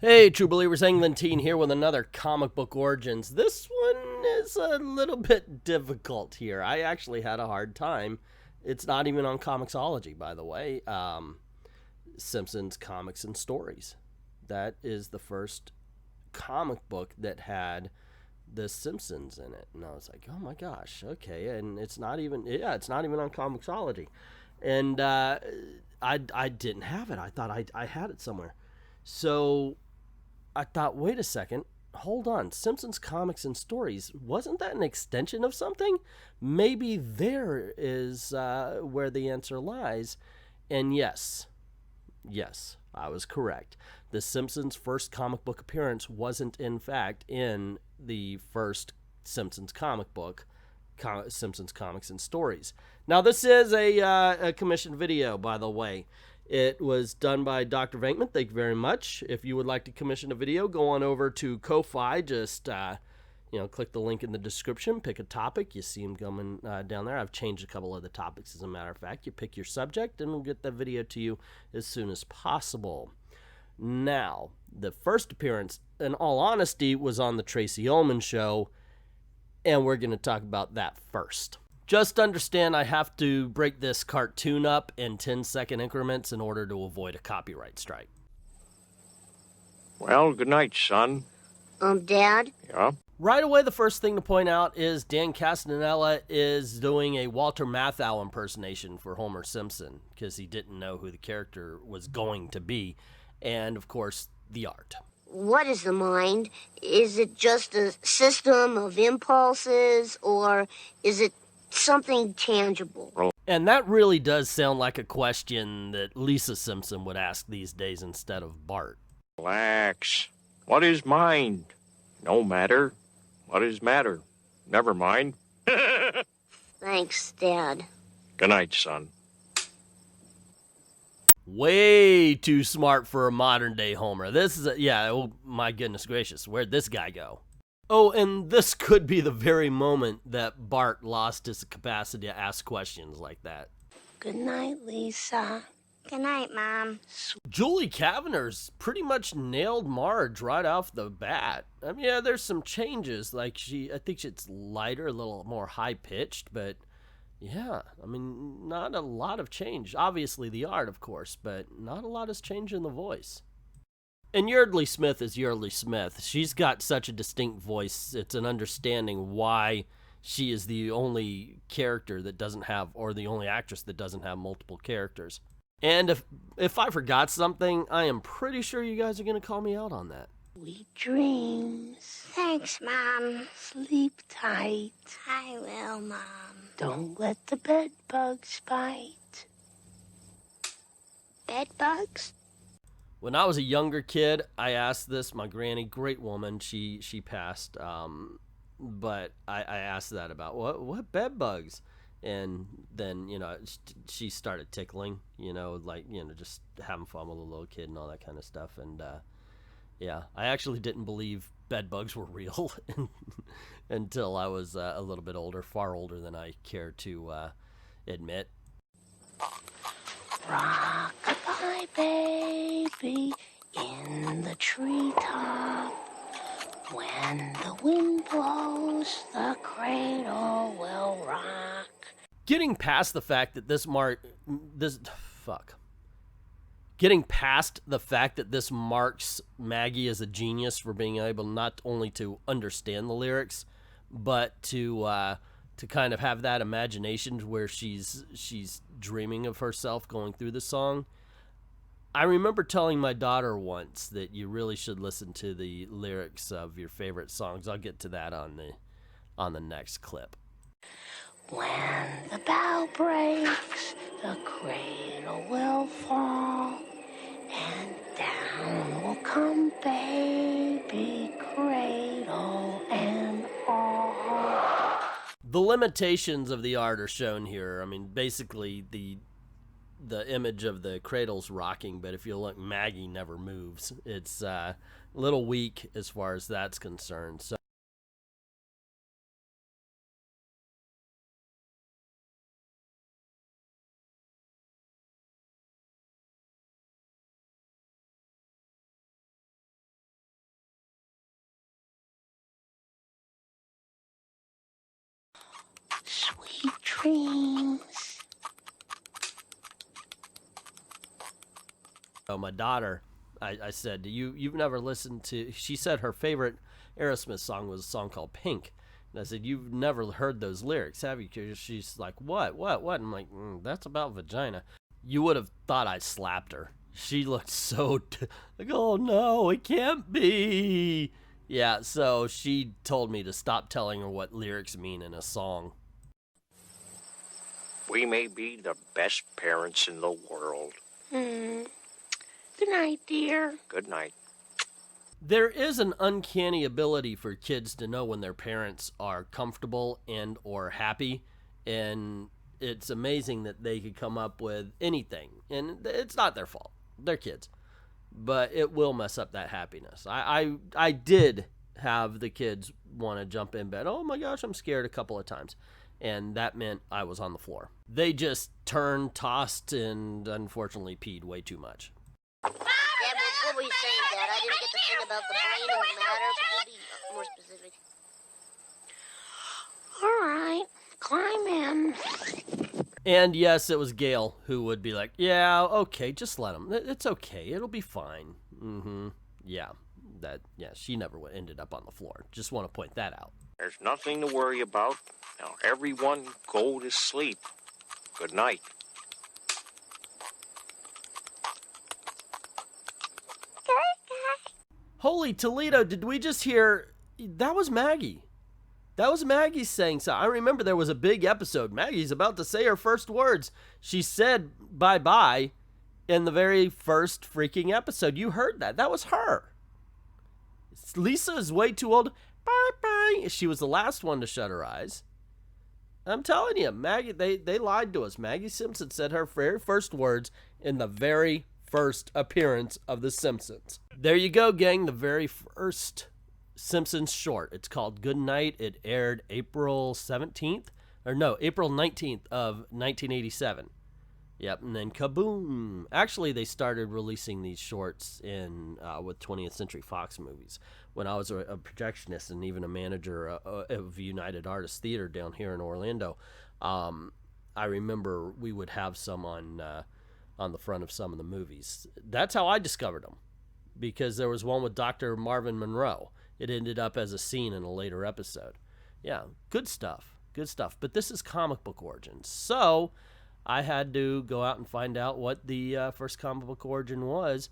Hey, True Believers, England here with another comic book origins. This one is a little bit difficult here. I actually had a hard time. It's not even on Comixology, by the way. Simpsons Comics and Stories. That is the first comic book that had the Simpsons in it, and I was like, oh my gosh, okay. And it's not even on Comixology, and I didn't have it. I thought I had it somewhere, so I thought, wait a second, hold on. Simpsons Comics and Stories, wasn't that an extension of something? Maybe there is where the answer lies. And yes, I was correct. The Simpsons' first comic book appearance wasn't, in fact, in the first Simpsons comic book, Simpsons Comics and Stories. Now, this is a commissioned video, by the way. It was done by Dr. Venkman. Thank you very much. If you would like to commission a video, go on over to Ko-Fi. Just click the link in the description. Pick a topic. You see them coming down there. I've changed a couple of the topics, as a matter of fact. You pick your subject, and we'll get the video to you as soon as possible. Now, the first appearance, in all honesty, was on the Tracy Ullman Show, and we're going to talk about that first. Just understand I have to break this cartoon up in 10-second increments in order to avoid a copyright strike. Well, good night, son. Dad? Yeah? Right away, the first thing to point out is Dan Castellaneta is doing a Walter Matthau impersonation for Homer Simpson because he didn't know who the character was going to be. And, of course, the art. What is the mind? Is it just a system of impulses, or is it something tangible? And that really does sound like a question that Lisa Simpson would ask these days instead of Bart. Relax. What is mind? No matter. What is matter? Never mind. Thanks, Dad. Good night, son. Way too smart for a modern day Homer. This is oh my goodness gracious, where'd this guy go? Oh, and this could be the very moment that Bart lost his capacity to ask questions like that. Good night, Lisa. Good night, Mom. Julie Kavanaugh's pretty much nailed Marge right off the bat. I mean, yeah, there's some changes. Like I think it's lighter, a little more high pitched, but yeah, I mean, not a lot of change. Obviously the art, of course, but not a lot has changed in the voice. And Yeardley Smith is Yeardley Smith. She's got such a distinct voice. It's an understanding why she is the only character that doesn't have, or the only actress that doesn't have multiple characters. And if I forgot something, I am pretty sure you guys are going to call me out on that. Sweet dreams. Thanks, Mom. Sleep tight. I will, Mom. Don't let the bed bugs bite. Bed bugs? When I was a younger kid, I asked this, my granny, great woman, she passed, but I asked that about, what bed bugs? And then, she started tickling, just having fun with a little kid and all that kind of stuff. And, yeah, I actually didn't believe bed bugs were real until I was a little bit older, far older than I care to admit. Rock-a-bye, baby, in the treetop. When the wind blows, the cradle will rock. Getting past the fact that Getting past the fact that this marks Maggie as a genius for being able not only to understand the lyrics, but to kind of have that imagination where she's dreaming of herself going through the song. I remember telling my daughter once that you really should listen to the lyrics of your favorite songs. I'll get to that on the next clip. When the bow breaks, the cradle will fall, and down will come baby, cradle and all. The limitations of the art are shown here. I mean, basically the image of the cradle's rocking, but if you look, Maggie never moves. It's a little weak as far as that's concerned. So dreams. Oh, my daughter, I said, you've never listened to, she said her favorite Aerosmith song was a song called Pink. And I said, you've never heard those lyrics, have you? She's like, what? And I'm like, that's about vagina. You would have thought I slapped her. She looked so, like, oh no, it can't be. Yeah, so she told me to stop telling her what lyrics mean in a song. We may be the best parents in the world. Good night, dear. Good night. There is an uncanny ability for kids to know when their parents are comfortable and or happy, and it's amazing that they could come up with anything, and it's not their fault. They're kids, but it will mess up that happiness. I did have the kids want to jump in bed. Oh my gosh, I'm scared a couple of times, and that meant I was on the floor. They just turned, tossed, and unfortunately peed way too much. Dad, what were you saying, Dad? I didn't get the thing about the brain and the matter, but maybe more specific. All right, climb in. And yes, it was Gail who would be like, yeah, okay, just let him. It's okay. It'll be fine. Yeah, she never ended up on the floor. Just want to point that out. There's nothing to worry about. Now, everyone go to sleep. Good night. Holy Toledo, did we just hear? That was Maggie. That was Maggie saying so. I remember there was a big episode. Maggie's about to say her first words. She said bye-bye in the very first freaking episode. You heard that. That was her. Lisa is way too old. Bye-bye. She was the last one to shut her eyes. I'm telling you, Maggie, they lied to us. Maggie Simpson said her very first words in the very first appearance of The Simpsons. There you go, gang. The very first Simpsons short. It's called Good Night. It aired April 19th of 1987. Yep, and then kaboom. Actually, they started releasing these shorts in with 20th Century Fox movies. When I was a projectionist and even a manager of United Artists Theater down here in Orlando, I remember we would have some on the front of some of the movies. That's how I discovered them, because there was one with Dr. Marvin Monroe. It ended up as a scene in a later episode. Yeah, good stuff. But this is comic book origins. So I had to go out and find out what the first comic book origin was.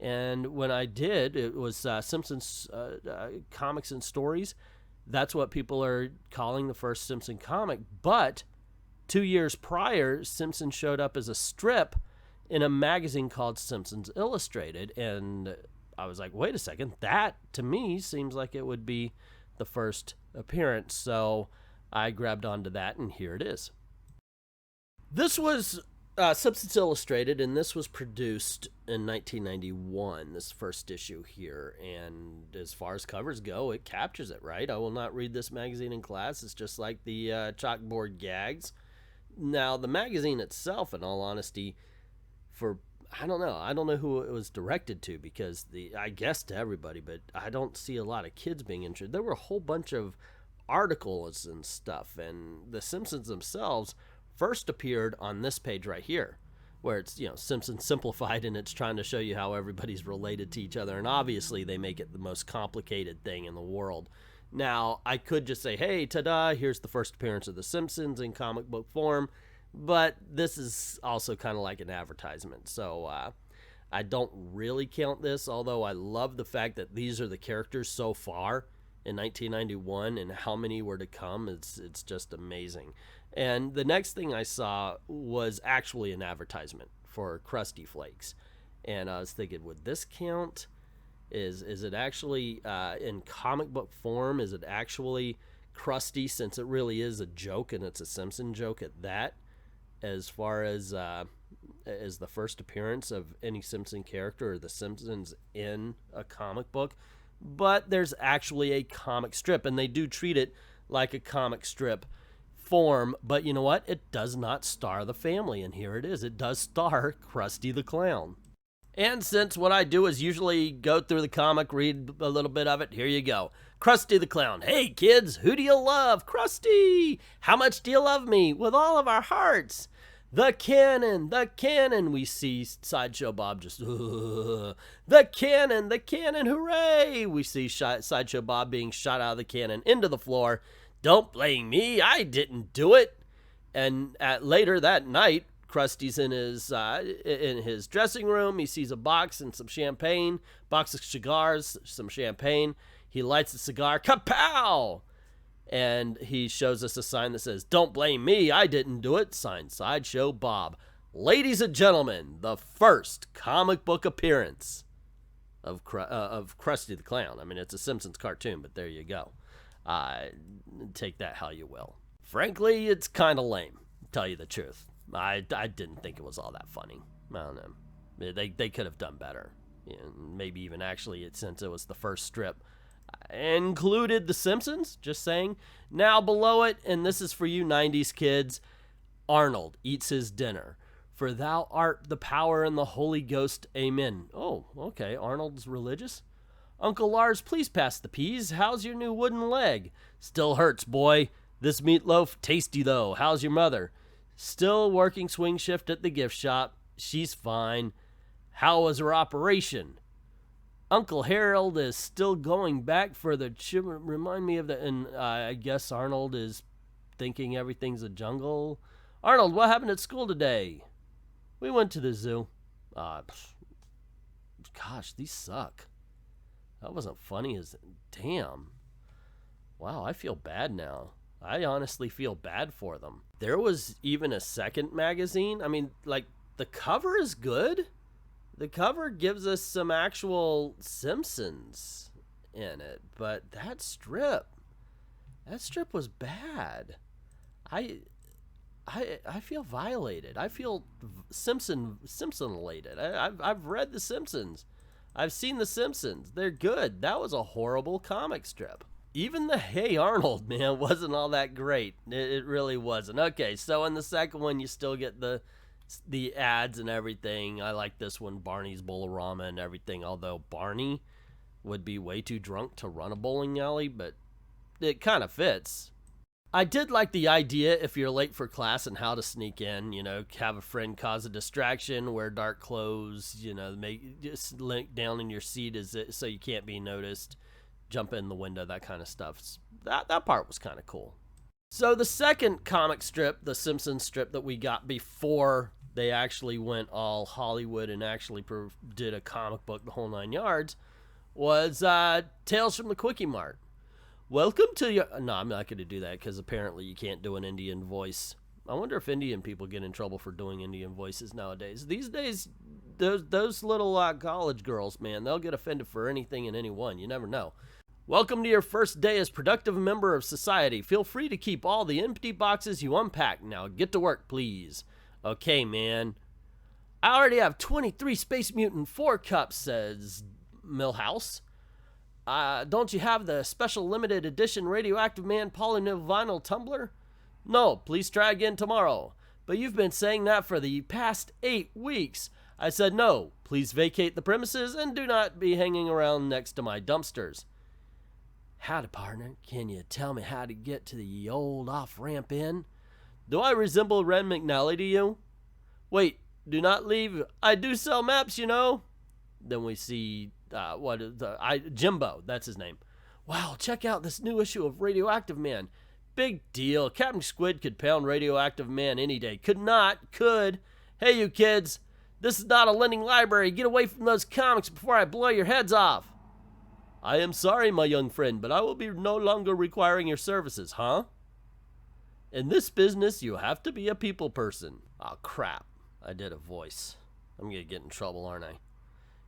And when I did, it was Simpsons Comics and Stories. That's what people are calling the first Simpson comic. But 2 years prior, Simpson showed up as a strip in a magazine called Simpsons Illustrated. And I was like, wait a second, that to me seems like it would be the first appearance. So I grabbed onto that, and here it is. This was Simpsons Illustrated, and this was produced in 1991, this first issue here. And as far as covers go, it captures it, right? I will not read this magazine in class. It's just like the chalkboard gags. Now, the magazine itself, in all honesty, I don't know who it was directed to, because I guess to everybody, but I don't see a lot of kids being interested. There were a whole bunch of articles and stuff, and the Simpsons themselves first appeared on this page right here, where it's, Simpsons Simplified, and it's trying to show you how everybody's related to each other, and obviously they make it the most complicated thing in the world. Now, I could just say, hey, ta-da, here's the first appearance of the Simpsons in comic book form, but this is also kind of like an advertisement, so I don't really count this, although I love the fact that these are the characters so far in 1991, and how many were to come. It's just amazing. And the next thing I saw was actually an advertisement for Krusty Flakes, and I was thinking, would this count? Is it actually in comic book form? Is it actually Krusty, since it really is a joke, and it's a Simpson joke at that? As far as the first appearance of any Simpson character or the Simpsons in a comic book. But there's actually a comic strip, and they do treat it like a comic strip form. But you know what? It does not star the family, and here it is. It does star Krusty the Clown. And since what I do is usually go through the comic, read a little bit of it, here you go. Krusty the Clown. Hey kids, who do you love? Krusty! How much do you love me? With all of our hearts. The cannon, the cannon. We see Sideshow Bob just, the cannon, hooray! We see Sideshow Bob being shot out of the cannon into the floor. Don't blame me, I didn't do it. And later that night, Krusty's in his dressing room. He sees a box and some champagne, box of cigars, some champagne. He lights a cigar, kapow! And he shows us a sign that says, "Don't blame me, I didn't do it." Signed, Sideshow Bob. Ladies and gentlemen, the first comic book appearance of Krusty the Clown. I mean, it's a Simpsons cartoon, but there you go. Take that how you will. Frankly, it's kind of lame, to tell you the truth. I didn't think it was all that funny. I don't know. They could have done better. Maybe even actually, since it was the first strip, included The Simpsons, just saying. Now below it, and this is for you 90s kids, Arnold eats his dinner. For thou art the power and the Holy Ghost, amen. Oh, okay, Arnold's religious. Uncle Lars, please pass the peas. How's your new wooden leg? Still hurts, boy. This meatloaf, tasty though. How's your mother? Still working swing shift at the gift shop. She's fine. How was her operation? Uncle Harold is still going back for the remind me of the, and I guess Arnold is thinking everything's a jungle. Arnold, what happened at school today? We went to the zoo. Gosh, these suck. That wasn't funny as damn. Wow, I feel bad now. I honestly feel bad for them. There was even a second magazine. I mean, like, the cover is good. The cover gives us some actual Simpsons in it, but that strip was bad. I feel violated. I feel Simpson-elated. I've read The Simpsons. I've seen The Simpsons. They're good. That was a horrible comic strip. Even the Hey Arnold, man, wasn't all that great. It really wasn't. Okay, so in the second one, you still get the ads and everything. I like this one, Barney's Bowl-O-Rama and everything, although Barney would be way too drunk to run a bowling alley, but it kind of fits. I did like the idea, if you're late for class and how to sneak in, have a friend cause a distraction, wear dark clothes, just link down in your seat so you can't be noticed, jump in the window, that kind of stuff. That part was kind of cool. So the second comic strip, the Simpsons strip that we got before they actually went all Hollywood and actually did a comic book, the whole 9 yards, was Tales from the Quickie Mart. Welcome to your... No, I'm not going to do that because apparently you can't do an Indian voice. I wonder if Indian people get in trouble for doing Indian voices nowadays. These days, those little college girls, man, they'll get offended for anything and anyone. You never know. Welcome to your first day as productive member of society. Feel free to keep all the empty boxes you unpack. Now get to work, please. Okay, man. I already have 23 Space Mutant 4 cups, says Millhouse. Don't you have the special limited edition Radioactive Man polyvinyl tumbler? No, please try again tomorrow. But you've been saying that for the past 8 weeks. I said no, please vacate the premises and do not be hanging around next to my dumpsters. Howdy, partner. Can you tell me how to get to the old off-ramp inn? Do I resemble Ren McNally to you? Wait, do not leave. I do sell maps, Then we see, Jimbo, that's his name. Wow, check out this new issue of Radioactive Man. Big deal. Captain Squid could pound Radioactive Man any day. Could. Hey, you kids. This is not a lending library. Get away from those comics before I blow your heads off. I am sorry, my young friend, but I will be no longer requiring your services, huh? In this business, you have to be a people person. Oh, crap. I did a voice. I'm going to get in trouble, aren't I?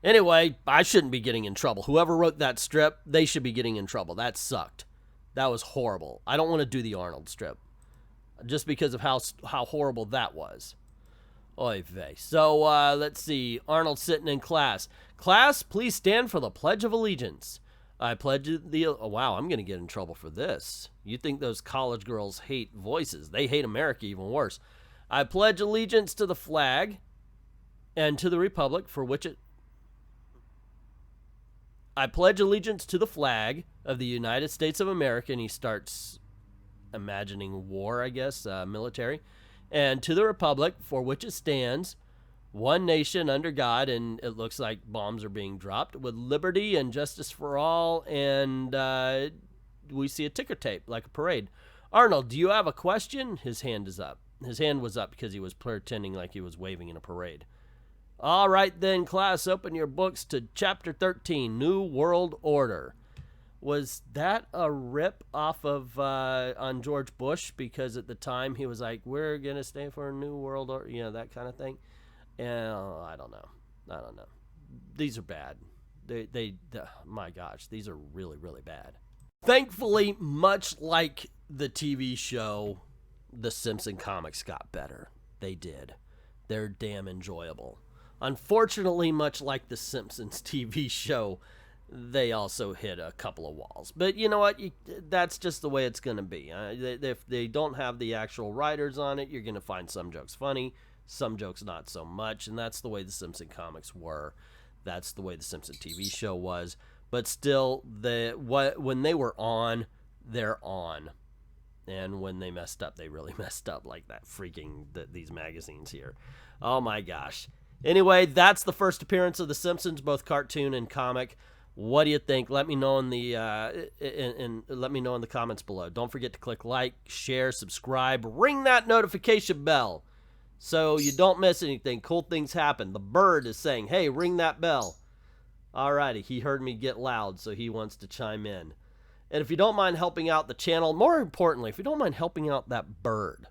Anyway, I shouldn't be getting in trouble. Whoever wrote that strip, they should be getting in trouble. That sucked. That was horrible. I don't want to do the Arnold strip. Just because of how horrible that was. Oy vey. So, let's see. Arnold sitting in class. Class, please stand for the Pledge of Allegiance. I pledge the... Oh, wow, I'm going to get in trouble for this. You think those college girls hate voices. They hate America even worse. I pledge allegiance to the flag and to the republic for which it I pledge allegiance to the flag of the United States of America, and he starts imagining war, I guess, military, and to the republic for which it stands, one nation under God, and it looks like bombs are being dropped, with liberty and justice for all, and we see a ticker tape, like a parade. Arnold, do you have a question? His hand is up. His hand was up because he was pretending like he was waving in a parade. All right then, class, open your books to Chapter 13, New World Order. Was that a rip off of on George Bush? Because at the time he was like, we're going to stay for a new world order, you know, that kind of thing. And I don't know. These are bad. My gosh, these are really, really bad. Thankfully, much like the TV show, the Simpson comics got better. They did. They're damn enjoyable. Unfortunately, much like the Simpsons TV show, they also hit a couple of walls. But you know what? That's just the way it's going to be. If they don't have the actual writers on it, you're going to find some jokes funny, some jokes not so much, and that's the way the Simpson comics were. That's the way the Simpson TV show was. But still, when they were on, they're on. And when they messed up, they really messed up, like that freaking these magazines here. Oh my gosh. Anyway, that's the first appearance of the Simpsons, both cartoon and comic. What do you think? Let me know in the let me know in the comments below. Don't forget to click like, share, subscribe, ring that notification bell so you don't miss anything. Cool things happen. The bird is saying, "Hey, ring that bell." Alrighty, he heard me get loud, so he wants to chime in. And if you don't mind helping out the channel, more importantly, if you don't mind helping out that bird,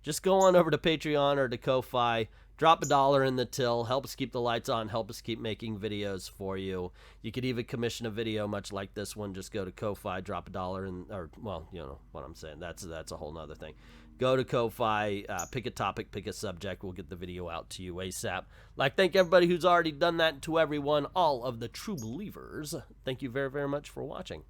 just go on over to Patreon or to Ko-Fi. Drop $1 in the till. Help us keep the lights on. Help us keep making videos for you. You could even commission a video much like this one. Just go to Ko-Fi, drop $1, or, well, you know what I'm saying. That's a whole nother thing. Go to Ko-Fi, pick a topic, pick a subject. We'll get the video out to you ASAP. Thank everybody who's already done that, and to everyone, all of the true believers. Thank you very, very much for watching.